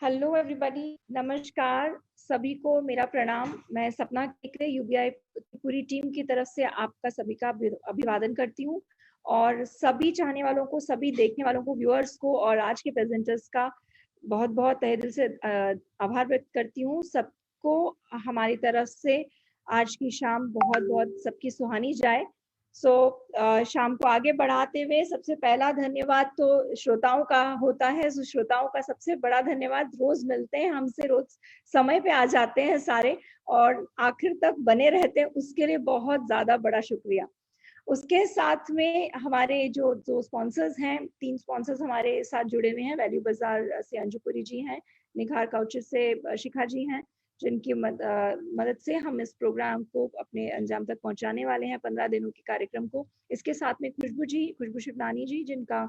Hello everybody, नमस्कार सभी को मेरा प्रणाम। मैं सपना केकरे यूबीआई की पूरी टीम की तरफ से आपका सभी का अभिवादन करती हूँ और सभी चाहने वालों को, सभी देखने वालों को, व्यूअर्स को और आज के प्रेजेंटर्स का बहुत बहुत तहे दिल से आभार व्यक्त करती हूँ। सबको हमारी तरफ से आज की शाम बहुत बहुत सबकी सुहानी जाए। शाम को आगे बढ़ाते हुए सबसे पहला धन्यवाद तो श्रोताओं का होता है। श्रोताओं का सबसे बड़ा धन्यवाद। रोज मिलते हैं हमसे, रोज समय पे आ जाते हैं सारे और आखिर तक बने रहते हैं, उसके लिए बहुत ज्यादा बड़ा शुक्रिया। उसके साथ में हमारे जो जो स्पॉन्सर्स हैं, 3 स्पॉन्सर्स हमारे साथ जुड़े हुए हैं। वैल्यू बाजार से अंजुपुरी जी हैं, निखार काउचर से शिखा जी हैं, जिनकी मदद से हम इस प्रोग्राम को अपने अंजाम तक पहुंचाने वाले हैं, 15 दिनों के कार्यक्रम को। इसके साथ में खुशबू शिवनानी जी, जिनका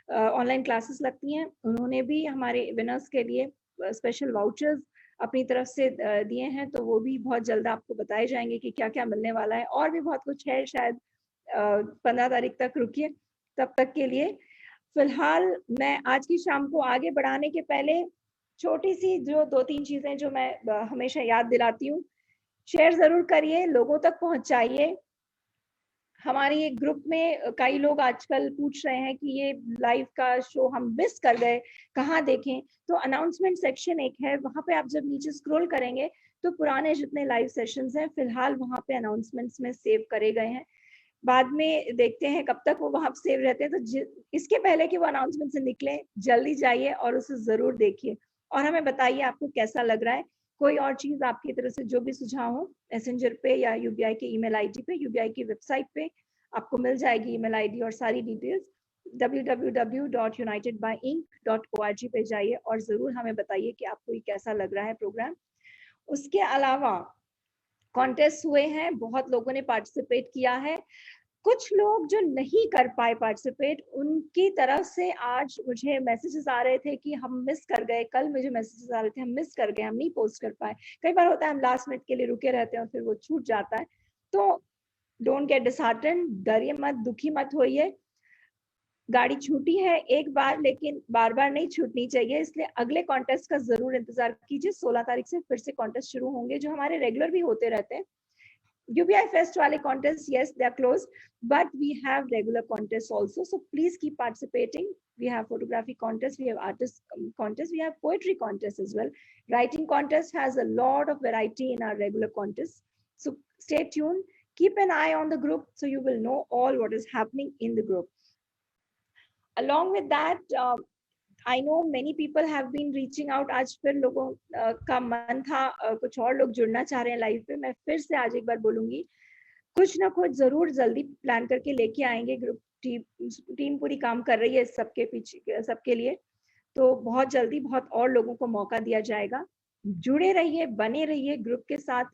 ऑनलाइन क्लासेस लगती हैं, उन्होंने भी हमारे विनर्स के लिए स्पेशल वाउचर्स अपनी तरफ से दिए हैं, तो वो भी बहुत जल्द आपको बताए जाएंगे कि क्या क्या मिलने वाला है। और भी बहुत कुछ है, शायद 15 तारीख तक रुकिए। तब तक के लिए फिलहाल मैं आज की शाम को आगे बढ़ाने के पहले छोटी सी जो 2-3 चीजें जो मैं हमेशा याद दिलाती हूँ, शेयर जरूर करिए, लोगों तक पहुंचाइए। हमारी एक ग्रुप में कई लोग आजकल पूछ रहे हैं कि ये लाइव का शो हम मिस कर गए, कहाँ देखें? तो अनाउंसमेंट सेक्शन एक है, वहां पे आप जब नीचे स्क्रॉल करेंगे तो पुराने जितने लाइव सेशंस हैं फिलहाल वहां पे अनाउंसमेंट्स में सेव करे गए हैं। बाद में देखते हैं कब तक वो वहां सेव रहते हैं। तो इसके पहले कि वो अनाउंसमेंट से निकले, जल्दी जाइए और उसे जरूर देखिए और हमें बताइए आपको कैसा लग रहा है। कोई और चीज आपकी तरफ से जो भी सुझाव हो, मैसेंजर पे या यूबीआई के ईमेल आईडी पे, यूबीआई की वेबसाइट पे आपको मिल जाएगी ईमेल आईडी और सारी डिटेल्स। www.unitedbyinc.org पे जाइए और जरूर हमें बताइए कि आपको ये कैसा लग रहा है प्रोग्राम। उसके अलावा कॉन्टेस्ट हुए हैं, बहुत लोगों ने पार्टिसिपेट किया है। कुछ लोग जो नहीं कर पाए पार्टिसिपेट, उनकी तरफ से आज मुझे मैसेजेस आ रहे थे कि हम मिस कर गए। कल मुझे मैसेजेस आ रहे थे हम मिस कर गए, हम नहीं पोस्ट कर पाए। कई बार होता है हम लास्ट मिनट के लिए रुके रहते हैं और फिर वो छूट जाता है। तो डोंट गेट डिसहार्टेंड, डरिए मत, दुखी मत होइए। गाड़ी छूटी है एक बार, लेकिन बार बार नहीं छूटनी चाहिए, इसलिए अगले कॉन्टेस्ट का जरूर इंतजार कीजिए। 16 तारीख से फिर से कॉन्टेस्ट शुरू होंगे, जो हमारे रेगुलर भी होते रहते हैं। UBI Fest wale contests, yes, they are closed, but we have regular contests also. So please keep participating. We have photography contests, we have artist contests, we have poetry contests as well. Writing contest has a lot of variety in our regular contests. So stay tuned. Keep an eye on the group so you will know all what is happening in the group. Along with that, I know many people have been reaching out. आज फिर लोगों का मन था, कुछ और लोग जुड़ना चाह रहे हैं लाइव पे। मैं फिर से आज एक बार बोलूंगी, कुछ ना कुछ जरूर जल्दी प्लान करके लेके आएंगे। ग्रुप टीम पूरी काम कर रही है इस सबके पीछे, सबके लिए। तो बहुत जल्दी बहुत और लोगों को मौका दिया जाएगा। जुड़े रहिए, बने रहिए ग्रुप के साथ।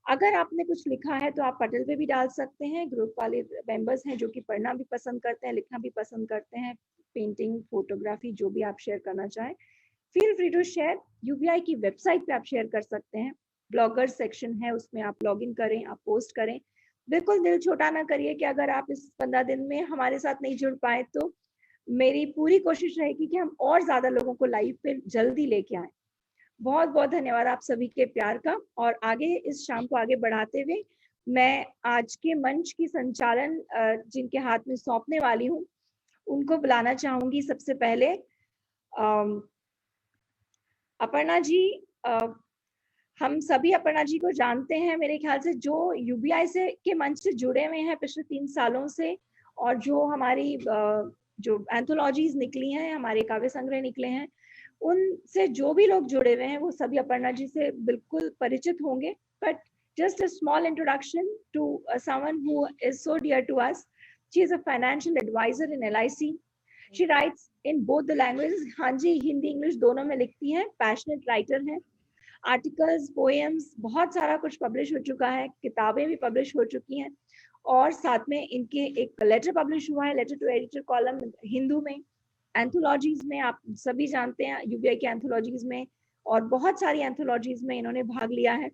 अगर आपने कुछ लिखा है तो आप पटल पे भी डाल सकते हैं। ग्रुप वाले मेंबर्स हैं जो कि पढ़ना भी पसंद करते हैं, लिखना भी पसंद करते हैं, पेंटिंग, फोटोग्राफी, जो भी आप शेयर करना चाहें, feel free to share. UBI की वेबसाइट पे आप शेयर कर सकते हैं, ब्लॉगर सेक्शन है, उसमें आप लॉग इन करें, आप पोस्ट करें। बिल्कुल दिल छोटा ना करिए कि अगर आप इस 15 दिन में हमारे साथ नहीं जुड़ पाए तो मेरी पूरी कोशिश रहेगी कि हम और ज्यादा लोगों को लाइव पे जल्दी लेके आए। बहुत बहुत धन्यवाद आप सभी के प्यार का। और आगे इस शाम को आगे बढ़ाते हुए मैं आज के मंच की संचालन जिनके हाथ में सौंपने वाली हूँ, उनको बुलाना चाहूंगी। सबसे पहले अपर्णा जी। हम सभी अपर्णा जी को जानते हैं, मेरे ख्याल से जो यूबीआई से के मंच से जुड़े हुए हैं पिछले 3 सालों से, और जो हमारी जो एंथोलॉजीज निकली हैं, हमारे काव्य संग्रह निकले हैं, उनसे जो भी लोग जुड़े हुए हैं वो सभी अपर्णा जी से बिल्कुल परिचित होंगे। But just a small introduction to someone who is so dear to us. She is a financial advisor in LIC. She writes in both the languages. हाँ जी, हिंदी इंग्लिश दोनों में लिखती हैं। पैशनेट राइटर हैं। आर्टिकल्स, पोएम्स, बहुत सारा कुछ publish हो चुका है, किताबें भी पब्लिश हो चुकी हैं। और साथ में इनके एक लेटर पब्लिश हुआ है, letter to editor column, Hindu में। एंथोलॉजीज में आप सभी जानते हैं, यूबीआई के एंथोलॉजीज में और बहुत सारी एंथोलॉजीज में इन्होंने भाग लिया है।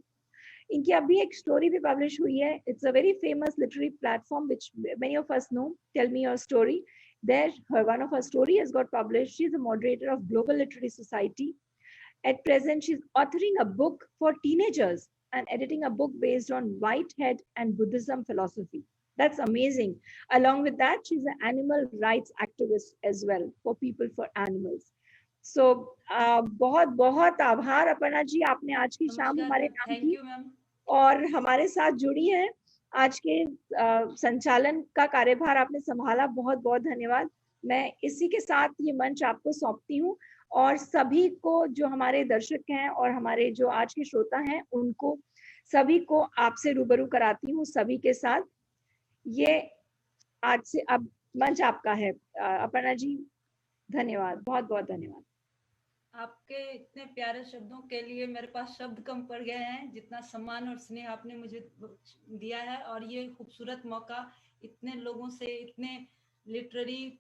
इनकी अभी एक स्टोरी भी पब्लिश हुई है। It's a very famous literary platform which many of us know, tell me your story. There, one of her story has got published. She is a moderator of Global Literary Society. At present, she's authoring a book for teenagers and editing a book based on Whitehead and Buddhism philosophy. That's amazing. Along with that, she's an animal rights activist as well for people for animals. So बहुत बहुत आभार अपर्णा जी, आपने आज की शाम हमारे नाम thank की यू मैम और हमारे साथ जुड़ी हैं। आज के संचालन का कार्यभार आपने संभाला, बहुत बहुत धन्यवाद। मैं इसी के साथ ये मंच आपको सौंपती हूँ और सभी को, जो हमारे दर्शक हैं और हमारे जो आज के श्रोता हैं, उनको सभी को आपसे रूबरू कराती हूँ, सभी के साथ। ये आज से अब मंच आपका है अपर्णा जी। धन्यवाद, बहुत बहुत धन्यवाद। आपके इतने प्यारे शब्दों के लिए मेरे पास शब्द कम पड़ गए हैं, जितना सम्मान और स्नेह आपने मुझे दिया है। और ये खूबसूरत मौका इतने लोगों से, इतने लिटरेरी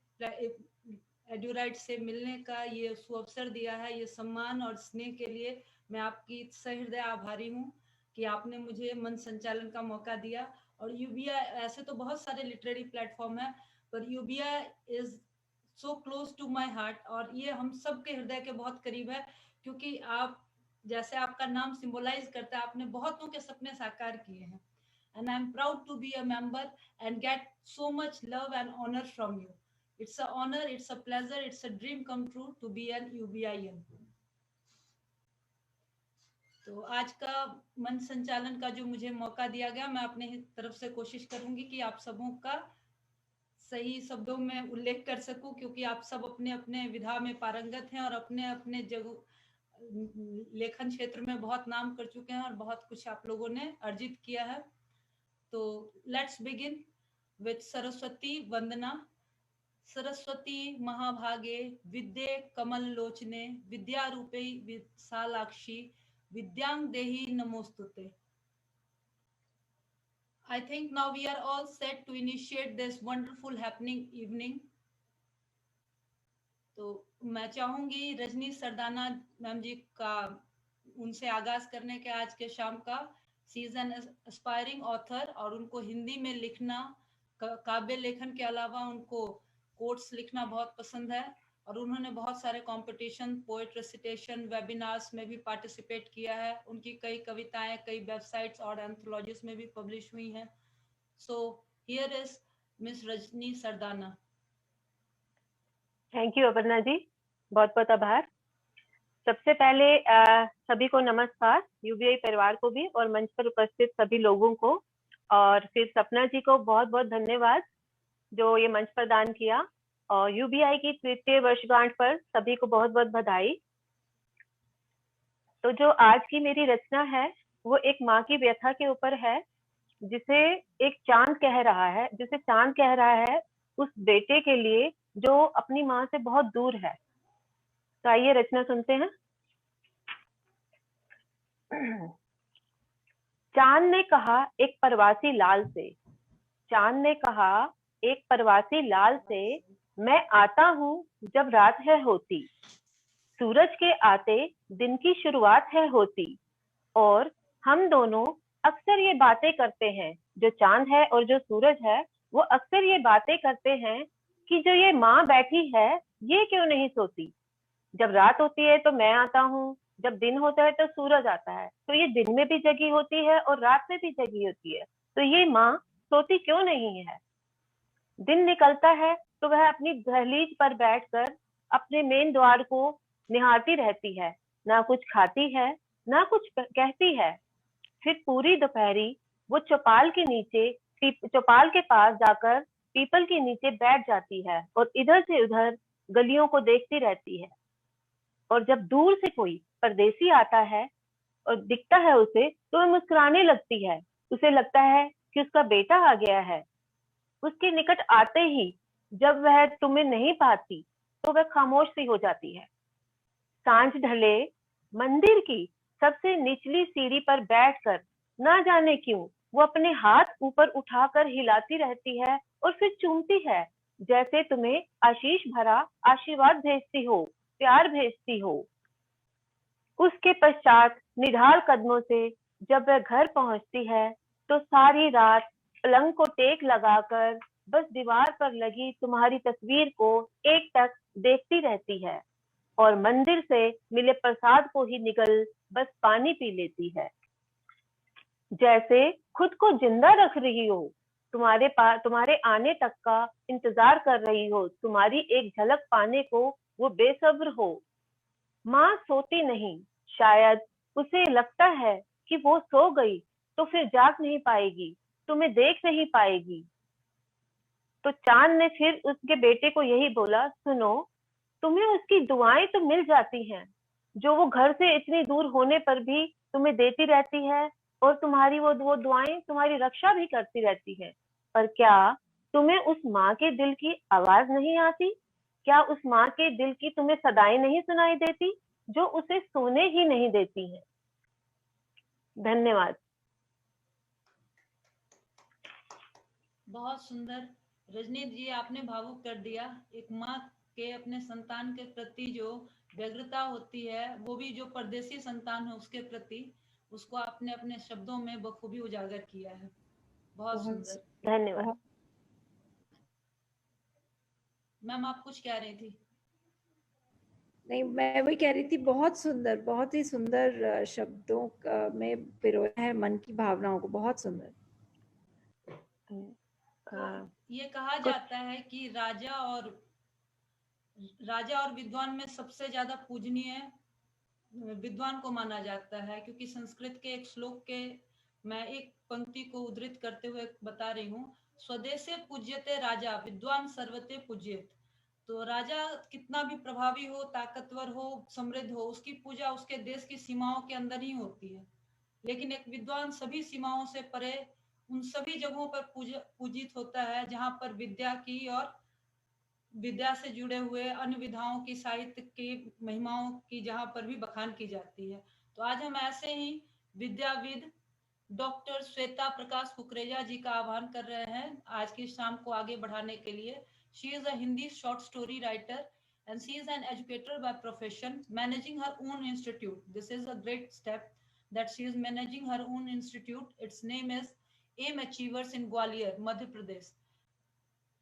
एड्यूराइट से मिलने का ये सुअवसर दिया है, ये सम्मान और स्नेह के लिए मैं आपकी सहृदय आभारी हूँ कि आपने मुझे मंच संचालन का मौका दिया। और यूबिया, ऐसे तो बहुत सारे लिटरेरी प्लेटफॉर्म है, पर यूबिया is so close to my heart, और ये हम सब के हृदय के बहुत करीब है, क्योंकि आप, जैसे आपका नाम सिंबलाइज करता है, आपने बहुतों के सपने साकार किए हैं। And I am proud to be a member and get so much love and honour from you. It's a honour, it's a pleasure, it's a dream come true to be an UBIN. तो आज का मंच संचालन का जो मुझे मौका दिया गया, मैं अपने तरफ से कोशिश करूंगी कि आप सबों का सही शब्दों में उल्लेख कर सकूं, क्योंकि आप सब अपने अपने विधा में पारंगत हैं और अपने अपने जगह लेखन क्षेत्र में बहुत नाम कर चुके हैं और बहुत कुछ आप लोगों ने अर्जित किया है। तो लेट्स बिगिन विथ सरस्वती वंदना। सरस्वती महाभागे विद्ये कमल लोचने विद्यारूपे विशालाक्षी विद्यांग देहि नमोस्तुते। I think now we are all set to initiate this wonderful happening evening. तो मैं चाहूंगी रजनी सरदाना मैम जी का, उनसे आगाज करने के आज के शाम का। She is an aspiring author और उनको हिंदी में लिखना, काव्य लेखन के अलावा उनको कोट्स लिखना बहुत पसंद है, और उन्होंने बहुत सारे कंपटीशन, पोएट रेसिटेशन, वेबिनार्स में भी पार्टिसिपेट किया है। उनकी कई कविताएं कई वेबसाइट्स और एंथोलॉजीज में भी पब्लिश हुई हैं। So here is Miss Rajni Sardana. Thank you Aparna ji, बहुत बहुत आभार। सबसे पहले सभी को नमस्कार, यूबीआई परिवार को भी और मंच पर उपस्थित सभी लोगों को, और फिर सपना जी को बहुत बहुत धन्यवाद जो ये मंच प्रदान किया, और यूबीआई की तृतीय वर्षगांठ पर सभी को बहुत बहुत बधाई। तो जो आज की मेरी रचना है वो एक माँ की व्यथा के ऊपर है, जिसे एक चांद कह रहा है, जिसे चांद कह रहा है उस बेटे के लिए जो अपनी माँ से बहुत दूर है। तो आइए रचना सुनते हैं। चांद ने कहा एक प्रवासी लाल से, चांद ने कहा एक प्रवासी लाल से, मैं आता हूँ जब रात है होती, सूरज के आते दिन की शुरुआत है होती, और हम दोनों अक्सर ये बातें करते हैं, जो चांद है और जो सूरज है वो अक्सर ये बातें करते हैं कि जो ये माँ बैठी है ये क्यों नहीं सोती। जब रात होती है तो मैं आता हूँ, जब दिन होता है तो सूरज आता है, तो ये दिन में भी जगी होती है और रात में भी जगी होती है, तो ये माँ सोती क्यों नहीं है। दिन निकलता है तो वह अपनी दहलीज पर बैठकर अपने मेन द्वार को निहारती रहती है, ना कुछ खाती है ना कुछ कहती है। फिर पूरी दोपहरी वो चौपाल के पास जाकर पीपल के नीचे बैठ जाती है और इधर से उधर गलियों को देखती रहती है। और जब दूर से कोई परदेसी आता है और दिखता है उसे, तो वह मुस्कुराने लगती है। उसे लगता है कि उसका बेटा आ गया है। उसके निकट आते ही जब वह तुम्हें नहीं पाती तो वह खामोश सी हो जाती है। सांझ ढले मंदिर की सबसे निचली सीढ़ी पर बैठकर ना जाने क्यों वो अपने हाथ ऊपर उठाकर हिलाती रहती है और फिर चूमती है, जैसे तुम्हें आशीष भरा आशीर्वाद भेजती हो, प्यार भेजती हो। उसके पश्चात निढाल कदमों से जब वह घर पहुंचती है तो सारी रात पलंग को टेक लगाकर बस दीवार पर लगी तुम्हारी तस्वीर को एकटक देखती रहती है। और मंदिर से मिले प्रसाद को ही निगल बस पानी पी लेती है। जैसे खुद को जिंदा रख रही हो, तुम्हारे आने तक का इंतजार कर रही हो, तुम्हारी एक झलक पाने को वो बेसब्र हो। माँ सोती नहीं, शायद उसे लगता है कि वो सो गई तो फिर जाग नहीं पाएगी, तुम्हें देख नहीं पाएगी। तो चांद ने फिर उसके बेटे को यही बोला, सुनो, तुम्हें उसकी दुआएं तो मिल जाती हैं, जो वो घर से इतनी दूर होने पर भी तुम्हें देती रहती है, और तुम्हारी वो दुआएं तुम्हारी रक्षा भी करती रहती हैं। पर क्या तुम्हें उस माँ के दिल की आवाज नहीं आती? क्या उस माँ के दिल की तुम्हें सदाएं नहीं सुनाई देती, जो उसे सोने ही नहीं देती हैं? धन्यवाद। बहुत सुंदर रजनी जी, आपने भावुक कर दिया। एक माँ के अपने संतान के प्रति जो व्यग्रता होती है, वो भी जो परदेसी संतान है उसके प्रति, उसको आपने अपने शब्दों में बखूबी उजागर किया है। बहुत सुंदर, धन्यवाद। मैम आप कुछ कह रही थी? नहीं, मैं वही कह रही थी, बहुत सुंदर, बहुत ही सुंदर शब्दों में पिरोया है मन की भावनाओं को, बहुत सुंदर। ये कहा जाता है कि राजा और विद्वान में सबसे ज्यादा पूजनीय विद्वान को माना जाता है, क्योंकि संस्कृत के एक श्लोक के मैं एक पंक्ति को उद्धृत करते हुए बता रही हूँ, स्वदेशे पूज्यते राजा विद्वान सर्वते पूज्येत। तो राजा कितना भी प्रभावी हो, ताकतवर हो, समृद्ध हो, उसकी पूजा उसके देश की सीमाओं के अंदर ही होती है। लेकिन एक विद्वान सभी सीमाओं से परे उन सभी जगहों पर पूजित होता है जहां पर विद्या की और विद्या से जुड़े हुए अन्य विधाओं की, साहित्य की महिमाओं की जहां पर भी बखान की जाती है। तो आज हम ऐसे ही विद्याविद डॉक्टर श्वेता प्रकाश कुकरेजा जी का आह्वान कर रहे हैं आज की शाम को आगे बढ़ाने के लिए। She is a Hindi short story writer and she is an educator by profession, managing her own institute. This is a great step that she is managing her own institute. Its name is AIM Achievers in Gwalior, Madhya Pradesh.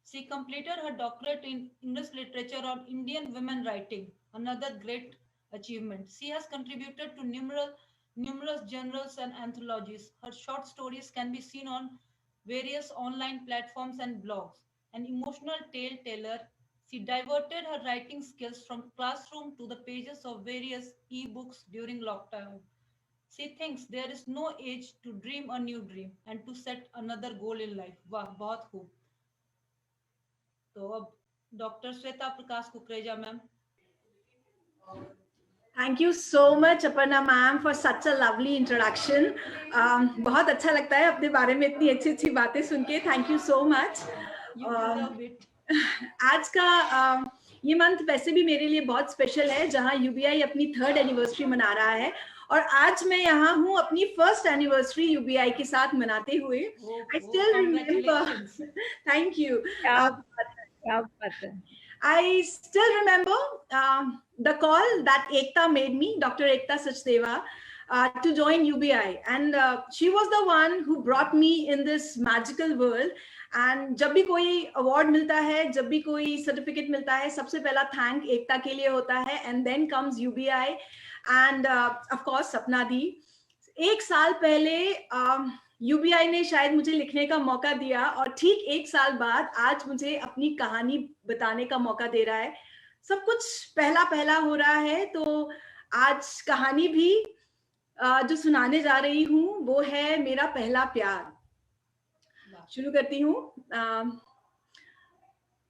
She completed her doctorate in English literature on Indian women writing, another great achievement. She has contributed to numerous journals and anthologies. Her short stories can be seen on various online platforms and blogs. An emotional tale teller, she diverted her writing skills from classroom to the pages of various e-books during lockdown. She thinks there is no age to dream a new dream and to set another goal in life. वाह, बहुत खूब। तो अब doctor Shweta Prakash Kukreja ma'am. Thank you so much Aparna ma'am for such a lovely introduction. बहुत अच्छा लगता है अपने बारे में इतनी अच्छी अच्छी बातें सुन के। Thank you so much. आज का ये मंथ वैसे भी मेरे लिए बहुत स्पेशल है, जहां UBI अपनी 3rd एनिवर्सरी मना रहा है, और आज मैं यहाँ हूँ अपनी 1st एनिवर्सरी UBI के साथ मनाते हुए। I still remember. Thank you. I still remember the call that Ekta made me, Dr. Ekta Sachdeva, to join UBI, and she was the one who brought me in this magical world. And जब भी कोई award मिलता है, जब भी कोई certificate मिलता है, सबसे पहला थैंक एकता के लिए होता है, and then comes UBI and of course सपना दी। 1 साल पहले UBI ने शायद मुझे लिखने का मौका दिया, और ठीक 1 साल बाद आज मुझे अपनी कहानी बताने का मौका दे रहा है। सब कुछ पहला पहला हो रहा है, तो आज कहानी भी जो सुनाने जा रही हूँ वो है मेरा पहला प्यार। शुरू करती हूँ।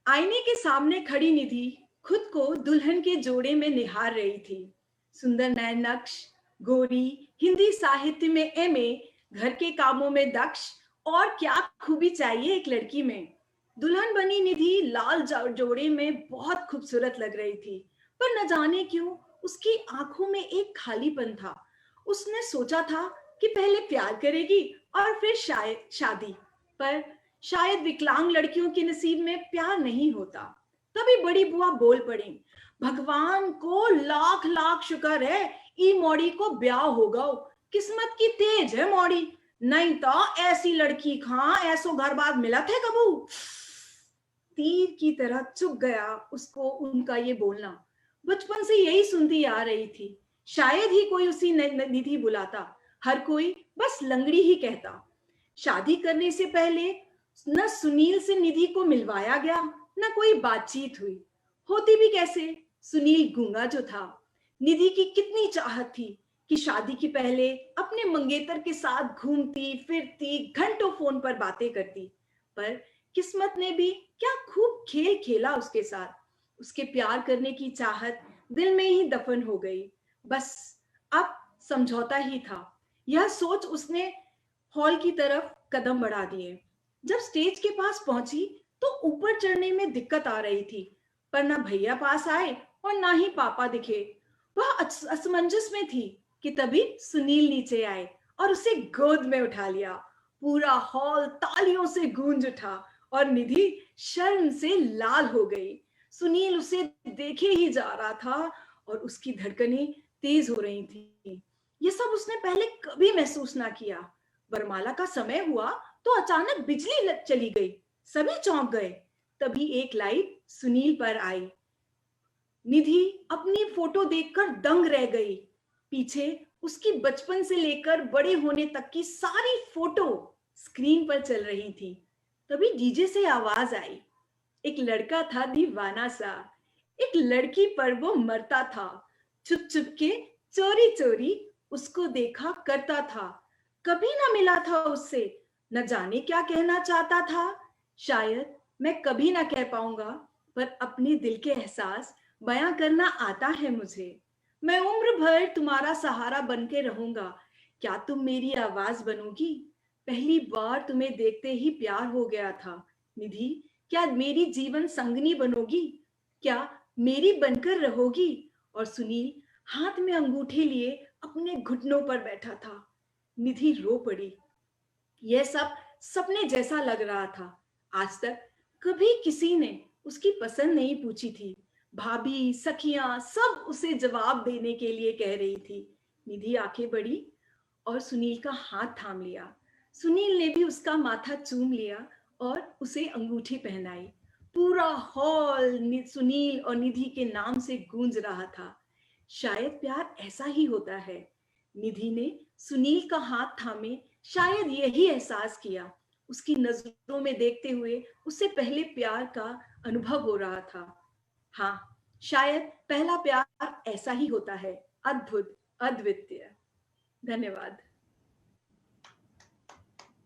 आईने के सामने खड़ी निधि खुद को दुल्हन के जोड़े में निहार रही थी। सुंदर नयन नक्श, गोरी, हिंदी साहित्य में MA, घर के कामों में दक्ष, और क्या खूबी चाहिए एक लड़की में। दुल्हन बनी निधि लाल जोड़े में बहुत खूबसूरत लग रही थी, पर न जाने क्यों उसकी आंखों में एक खालीपन था। उसने सोचा था कि पहले प्यार करेगी और फिर शायद शादी, पर शायद विकलांग लड़कियों के नसीब में प्यार नहीं होता। तभी बड़ी बुआ बोल पड़ी, भगवान को लाख लाख शुक्र है ई मोड़ी को ब्याह हो गओ, किस्मत की तेज है मोड़ी, नहीं तो ऐसी लड़की खां ऐसो घर बार मिला थे कबू। तीर की तरह चुभ गया उसको उनका ये बोलना। बचपन से यही सुनती आ रही थी। शायद ही कोई उसी निधि बुलाता, हर कोई बस लंगड़ी ही कहता। शादी करने से पहले न सुनील से निधि को मिलवाया गया, न कोई बातचीत हुई। होती भी कैसे? सुनील गूंगा जो था। निधि की कितनी चाहत थी कि शादी के पहले अपने मंगेतर के साथ घूमती फिरती, घंटों फोन पर बातें करती। पर किस्मत ने भी क्या खूब खेल खेला उसके साथ। उसके प्यार करने की चाहत दिल में ही दफन हो गई। बस अब समझौता ही था। यह सोच उसने हॉल की तरफ कदम बढ़ा दिए। जब स्टेज के पास पहुंची तो ऊपर चढ़ने में दिक्कत आ रही थी, पर ना भैया पास आए और ना ही पापा दिखे। वह असमंजस में थी कि तभी सुनील नीचे आए और उसे गोद में उठा लिया। पूरा हॉल तालियों से गूंज उठा और निधि शर्म से लाल हो गई। सुनील उसे देखे ही जा रहा था और उसकी धड़कनें तेज हो रही थी। ये सब उसने पहले कभी महसूस ना किया। वरमाला का समय हुआ तो अचानक बिजली चली गई। सभी चौंक गए। तभी एक लाइट सुनील पर आई। निधि अपनी फोटो देखकर दंग रह गई। पीछे उसकी बचपन से लेकर बड़े होने तक की सारी फोटो स्क्रीन पर चल रही थी। तभी डीजे से आवाज आई। एक लड़का था दीवाना सा, एक लड़की पर वो मरता था। चुप चुप के, चोरी चोरी उसको देखा करता था। कभी ना मिला था उससे, न जाने क्या कहना चाहता था। शायद मैं कभी ना कह पाऊंगा, पर अपने दिल के एहसास बयां करना आता है मुझे। मैं उम्र भर तुम्हारा सहारा बन के रहूंगा। क्या तुम मेरी आवाज बनोगी? पहली बार तुम्हें देखते ही प्यार हो गया था। निधि, क्या मेरी जीवन संगनी बनोगी? क्या मेरी बनकर रहोगी? और सुनील हाथ में अंगूठे लिए अपने घुटनों पर बैठा था। निधि रो पड़ी। यह सब सपने जैसा लग रहा था। आज तक कभी किसी ने उसकी पसंद नहीं पूछी थी। भाभी, सखियां सब उसे जवाब देने के लिए कह रही थी। निधि आंखें बढ़ी और सुनील का हाथ थाम लिया। सुनील ने भी उसका माथा चूम लिया और उसे अंगूठी पहनाई। पूरा हॉल सुनील और निधि के नाम से गूंज रहा था। शायद प्यार ऐसा ही होता है। निधि ने सुनील का हाथ थामे शायद यही एहसास किया। उसकी नजरों में देखते हुए उससे पहले प्यार का अनुभव हो रहा था। हाँ, शायद पहला प्यार ऐसा ही होता है, अद्भुत, अद्वितीय। धन्यवाद।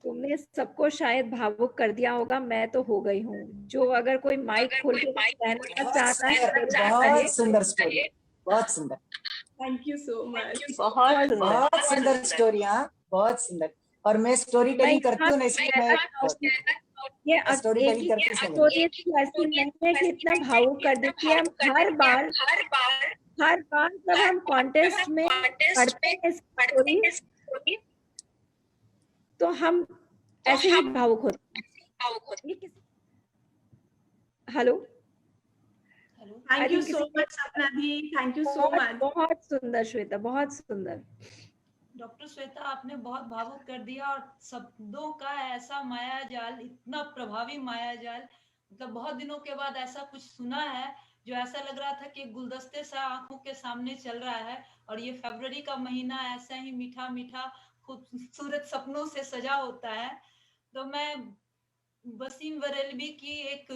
तुमने सबको शायद भावुक कर दिया होगा। मैं तो हो गई हूँ। जो अगर कोई माइक खोल के कहना चाहता है तो बहुत सुंदर स्टोरी, बहुत सुंदर। Thank you so much. बहुत सुंदर स्टोरी। हाँ, बहुत सुंदर। और मैं स्टोरी टेलिंग करती हूँ ना, इसलिए मैं ये स्टोरी एक टेलिंग ही करती हूँ। स्टोरी ऐसी नहीं है कि इतना भावुक कर देती है। हम हर बार जब हम कॉन्टेस्ट में पढ़ते हैं इस स्टोरी तो हम ऐसे ही भावुक होते हैं। Hello, thank you so much सपना दी, थैंक यू सो मच। बहुत सुंदर श्वेता, बहुत सुंदर। डॉक्टर श्वेता, आपने बहुत भावुक कर दिया और शब्दों का ऐसा माया जाल, इतना प्रभावी माया जाल, मतलब बहुत दिनों के बाद ऐसा कुछ सुना है जो ऐसा लग रहा था कि गुलदस्ते सा आंखों के सामने चल रहा है। और ये फरवरी का महीना ऐसा ही मीठा मीठा खूबसूरत सपनों से सजा होता है। तो मैं वसीम बरेलवी की एक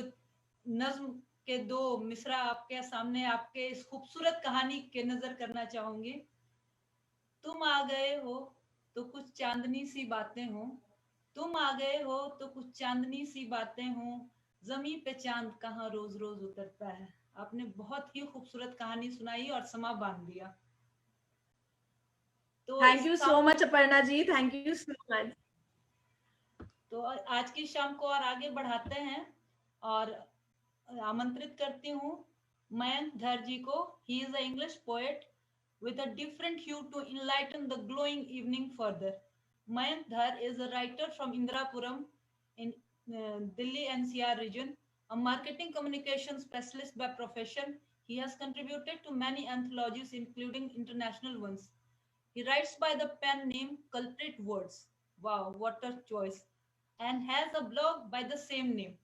नज्म के दो मिसरा आपके सामने, आपके इस खूबसूरत कहानी के नजर करना चाहूंगी। तुम आ गए हो तो कुछ चांदनी सी बातें हो, तुम आ गए हो तो कुछ चांदनी सी बातें हो, जमी पे चांद कहाँ रोज रोज उतरता है। आपने बहुत ही खूबसूरत कहानी सुनाई और समा बांध दिया। तो thank you so much Aparna ji, thank you so much. तो आज की शाम को और आगे बढ़ाते हैं और आमंत्रित करती हूँ मयंक धर जी को। He is a English poet with a different hue to enlighten the glowing evening further. Mayank Dhar is a writer from Indirapuram in Delhi NCR region, a marketing communication specialist by profession. He has contributed to many anthologies, including international ones. He writes by the pen name Culprit Words. Wow, what a choice! And has a blog by the same name.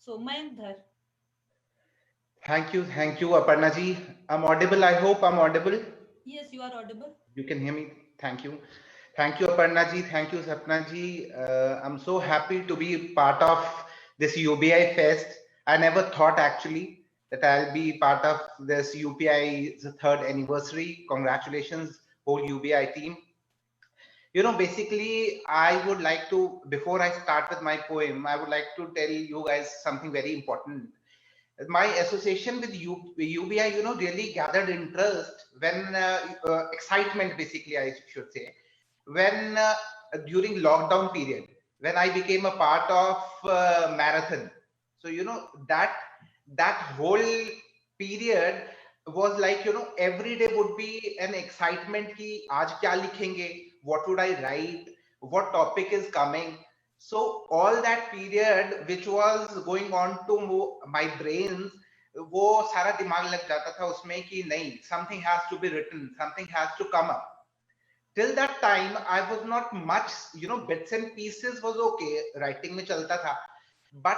So, Mayank Dhar. Thank you, Aparna ji. I'm audible. I hope I'm audible. Yes, you are audible. You can hear me. Thank you, Aparna ji. Thank you, Sapna ji. I'm so happy to be part of this UBI Fest. I never thought actually that I'll be part of this UPI's third anniversary. Congratulations, whole UBI team. You know, basically, I would like to, before I start with my poem, I would like to tell you guys something very important. My association with UBI, you know, really gathered interest when excitement, basically, I should say, when during lockdown period, when I became a part of marathon. So, you know, that whole period was like, you know, every day would be an excitement ki aaj kya likhenge, what would I write, what topic is coming. So all that period which was going on to my brains, वो सारा दिमाग लग जाता था उसमें कि नहीं, something has to be written, something has to come up. Till that time I was not much, you know, bits and pieces was okay, writing में चलता था, but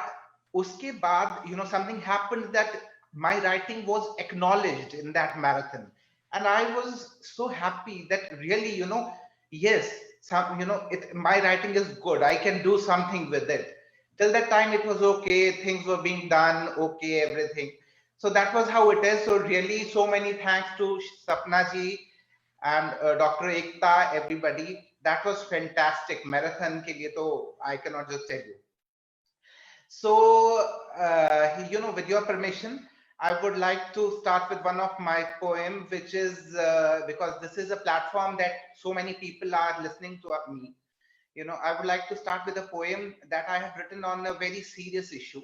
उसके बाद, you know, something happened that my writing was acknowledged in that marathon, and I was so happy that really, you know, yes, some, you know, my writing is good, I can do something with it. Till that time it was okay, things were being done okay, everything. So that was how it is. So really, so many thanks to Sapna ji and Dr. Ekta, everybody. That was fantastic. Marathon ke liye to I cannot just tell you. So, you know, with your permission, I would like to start with one of my poems, which is because this is a platform that so many people are listening to me. You know, I would like to start with a poem that I have written on a very serious issue.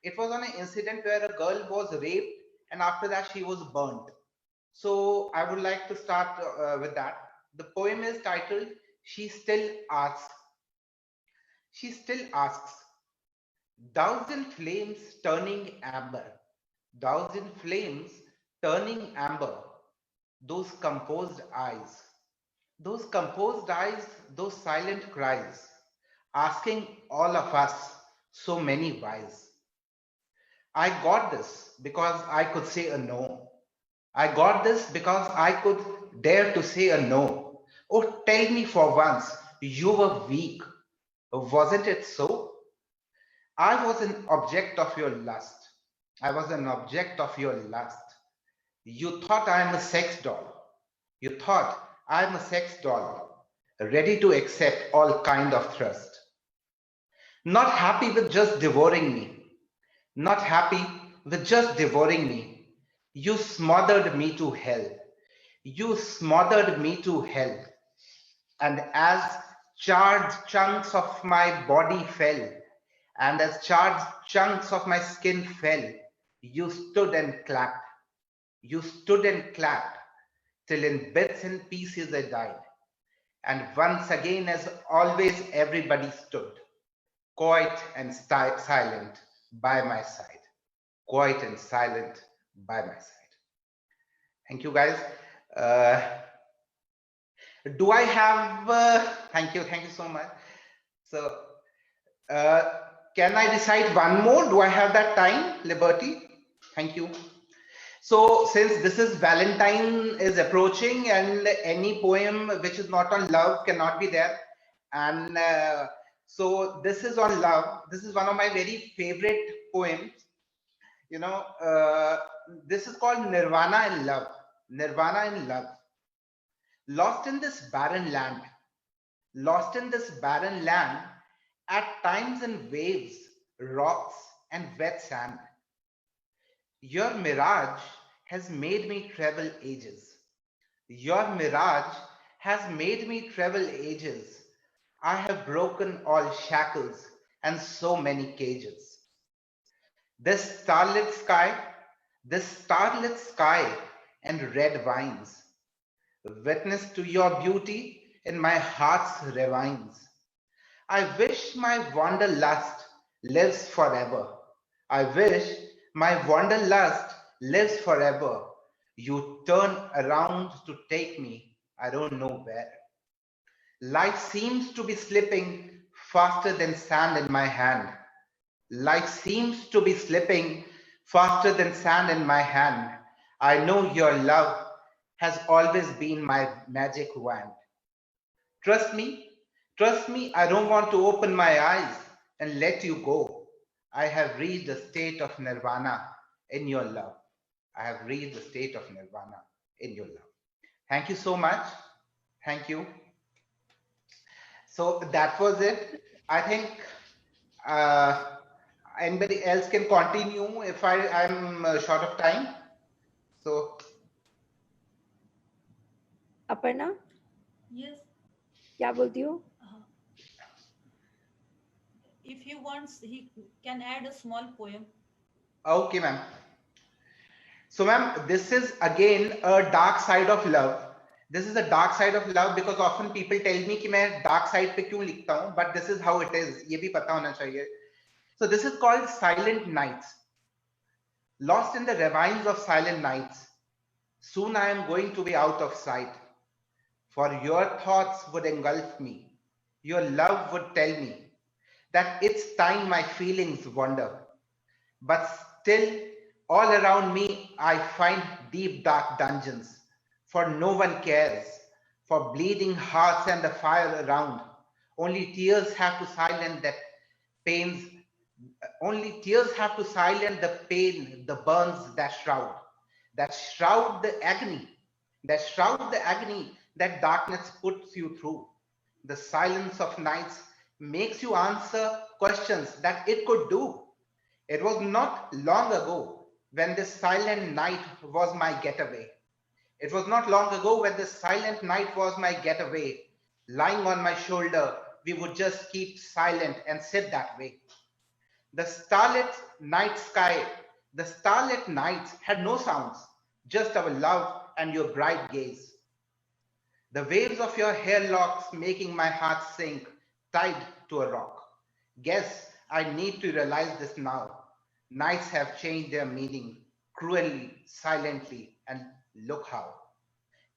It was on an incident where a girl was raped and after that she was burnt. So I would like to start with that. The poem is titled, She Still Asks. She still asks, doused in flames turning amber, doused in flames turning amber, those composed eyes, those silent cries, asking all of us so many whys. I got this because I could say a no. I got this because I could dare to say a no. Oh, tell me for once, you were weak. Wasn't it so? I was an object of your lust. I was an object of your lust. You thought I am a sex doll. You thought I am a sex doll, ready to accept all kind of thrust. Not happy with just devouring me. Not happy with just devouring me. You smothered me to hell. You smothered me to hell. And as charred chunks of my body fell, and as charred chunks of my skin fell, you stood and clapped. You stood and clapped, till in bits and pieces I died. And once again, as always, everybody stood, quiet and silent by my side. Quiet and silent by my side. Thank you, guys. Do I have, thank you so much. So, can I recite one more? Do I have that time, Liberty? Thank you. So, since this is Valentine is approaching and any poem which is not on love cannot be there. And so this is on love. This is one of my very favorite poems. You know, this is called Nirvana in Love. Nirvana in Love. Lost in this barren land. Lost in this barren land, at times in waves, rocks, and wet sand. Your mirage has made me travel ages. Your mirage has made me travel ages. I have broken all shackles and so many cages. This starlit sky and red vines, witness to your beauty in my heart's ravines. I wish my wanderlust lives forever. I wish my wanderlust lives forever. You turn around to take me, I don't know where. Life seems to be slipping faster than sand in my hand. Life seems to be slipping faster than sand in my hand. I know your love has always been my magic wand. Trust me, I don't want to open my eyes and let you go. I have reached the state of nirvana in your love. I have reached the state of nirvana in your love. Thank you so much. Thank you. So that was it. I think anybody else can continue if I'm short of time. So Aparna, Yes. क्या बोलती हो? If he wants, he can add a small poem. okay, ma'am. So, ma'am, this is again a dark side of love. This is a dark side of love because often people tell me कि मैं dark side पे क्यों लिखता हूँ, but this is how it is. ये भी पता होना चाहिए. So this is called Silent Nights. Lost in the ravines of silent nights. Soon I am going to be out of sight. For your thoughts would engulf me. Your love would tell me that it's time my feelings wander. But still, all around me, I find deep dark dungeons. For no one cares. For bleeding hearts and the fire around. Only tears have to silence that pains. Only tears have to silence the pain, the burns that shroud the agony, that darkness puts you through. The silence of nights makes you answer questions that it could do. It was not long ago when this silent night was my getaway. It was not long ago when this silent night was my getaway. Lying on my shoulder, we would just keep silent and sit that way. The starlit night sky, the starlit nights had no sounds, just our love and your bright gaze. The waves of your hair locks making my heart sink, tied to a rock. Guess I need to realize this now. Nights have changed their meaning, cruelly, silently, and look how.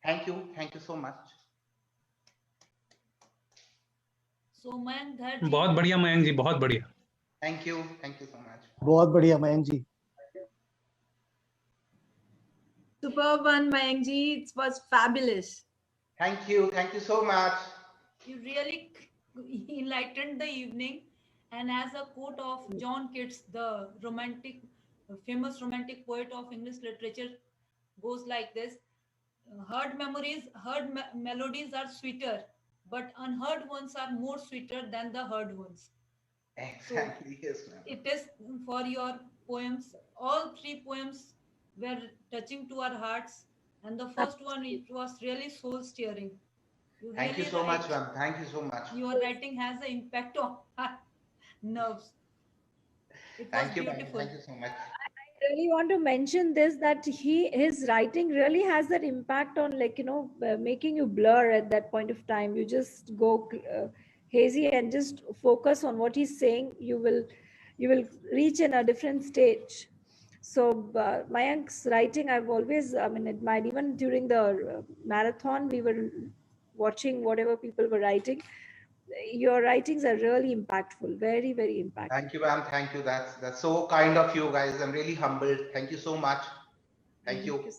Thank you so much. So Mayank Dhar ji, बहुत बढ़िया मयंक जी, बहुत बढ़िया. Thank you so much. बहुत बढ़िया मयंक जी. Superb one, Mayank ji. It was fabulous. Thank you so much. you really enlightened the evening. And as a quote of John Keats, the famous romantic poet of English literature, goes like this: heard melodies are sweeter, but unheard ones are more sweeter than the heard ones. Exactly, yes, ma'am. It is for your poems. All three poems were touching to our hearts, and the first one, it was really soul stirring. Thank you so much, ma'am. Thank you so much. Your writing has an impact on our nerves. It was Thank you, beautiful. ma'am. Thank you so much. I really want to mention this, that his writing really has that impact on, like, making you blur at that point of time. You just go hazy and just focus on what he's saying. You will reach in a different stage. So Mayank's writing, I've always admired. Even during the marathon, we were watching whatever people were writing. Your writings are really impactful, very, very impactful. Thank you, ma'am. Thank you. That's so kind of you guys. I'm really humbled. Thank you so much. Thank you. So much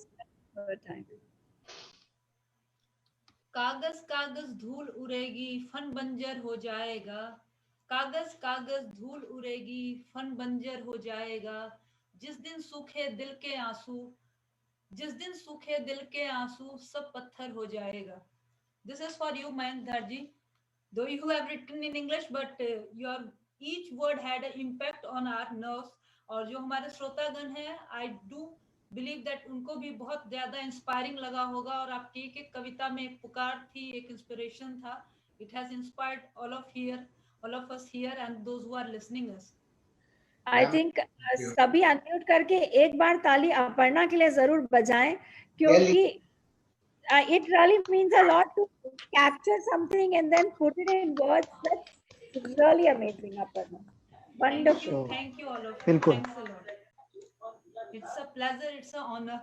for your time. कागज कागज धूल उड़ेगी, fun बंजर हो जाएगा. कागज कागज धूल उड़ेगी, fun बंजर हो जाएगा. जिस दिन सूखे दिल के आंसू, सब पत्थर हो जाएगा. This is for you, Mayank Dhar ji. Though you have written in English, but your each word had an impact on our nerves. और जो हमारे श्रोतागण हैं, I do believe that उनको भी बहुत ज्यादा इंस्पायरिंग लगा होगा. और आपकी एक कविता में एक पुकार थी, एक इंस्पिरेशन था. It has inspired all of us here, and those who are listening us. I think सभी अनम्यूट करके एक बार ताली अपर्णा के लिए जरूर बजाएं, क्योंकि it really means a lot to capture something and then put it in words. That's really amazing, Aparna. Wonderful. Thank you all of you. बिल्कुल. Thanks a lot. It's a pleasure. It's an honor.